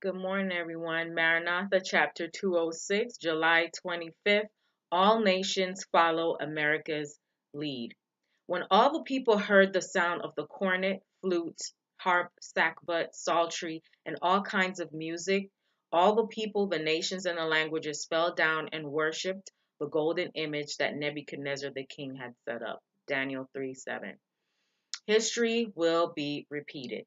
Good morning, everyone. Maranatha, chapter 206, July 25th. All nations follow America's lead. When all the people heard the sound of the cornet, flute, harp, sackbut, psaltery, and all kinds of music, all the people, the nations, and the languages fell down and worshipped the golden image that Nebuchadnezzar the king had set up. Daniel 3:7. History will be repeated.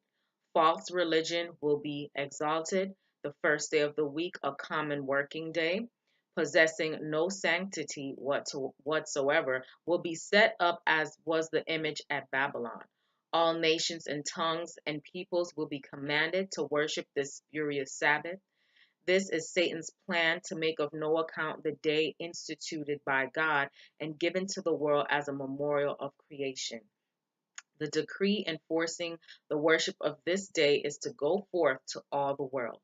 False religion will be exalted. The first day of the week, a common working day, possessing no sanctity whatsoever, will be set up as was the image at Babylon. All nations and tongues and peoples will be commanded to worship this spurious Sabbath. This is Satan's plan to make of no account the day instituted by God and given to the world as a memorial of creation. The decree enforcing the worship of this day is to go forth to all the world.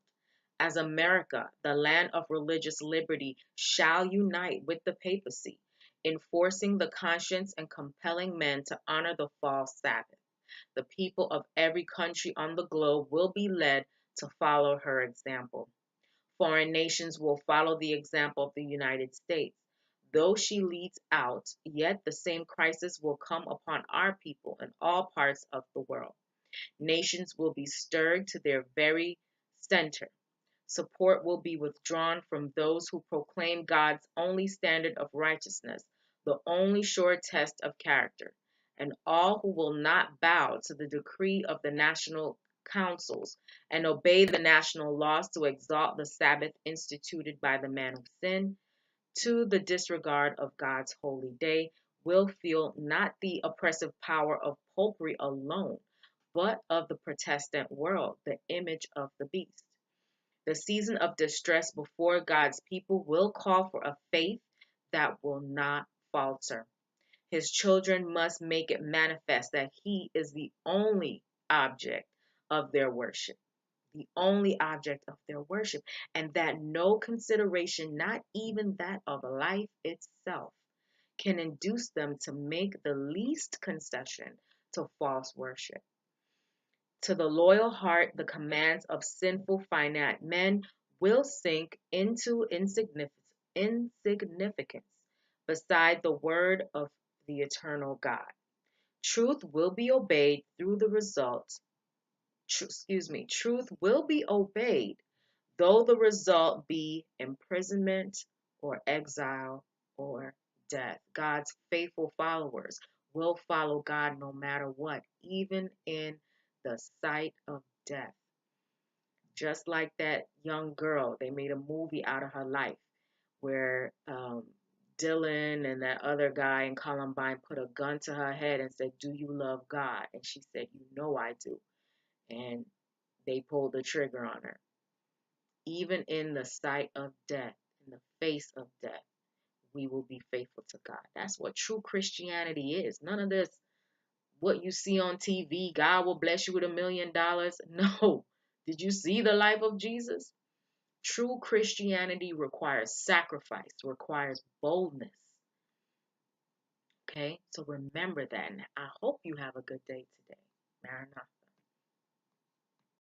As America, the land of religious liberty, shall unite with the papacy, enforcing the conscience and compelling men to honor the fall Sabbath. The people of every country on the globe will be led to follow her example. Foreign nations will follow the example of the United States. Though she leads out, yet the same crisis will come upon our people in all parts of the world. Nations will be stirred to their very center. Support will be withdrawn from those who proclaim God's only standard of righteousness, the only sure test of character. And all who will not bow to the decree of the national councils and obey the national laws to exalt the Sabbath instituted by the man of sin to the disregard of God's holy day will feel not the oppressive power of popery alone, but of the Protestant world, the image of the beast. The season of distress before God's people will call for a faith that will not falter. His children must make it manifest that He is the only object of their worship, the only object of their worship, and that no consideration, not even that of life itself, can induce them to make the least concession to false worship. To the loyal heart, the commands of sinful, finite men will sink into insignificance beside the word of the eternal God. Truth will be obeyed through the result. Truth will be obeyed, though the result be imprisonment or exile or death. God's faithful followers will follow God no matter what, even in the sight of death. Just like that young girl, they made a movie out of her life where Dylan and that other guy in Columbine put a gun to her head and said, "Do you love God?" And she said, "You know I do." And they pulled the trigger on her. Even in the sight of death, in the face of death, we will be faithful to God. That's what true Christianity is. None of this, what you see on TV, God will bless you with $1 million. No. Did you see the life of Jesus? True Christianity requires sacrifice, requires boldness. Okay? So remember that. And I hope you have a good day today. Maranatha.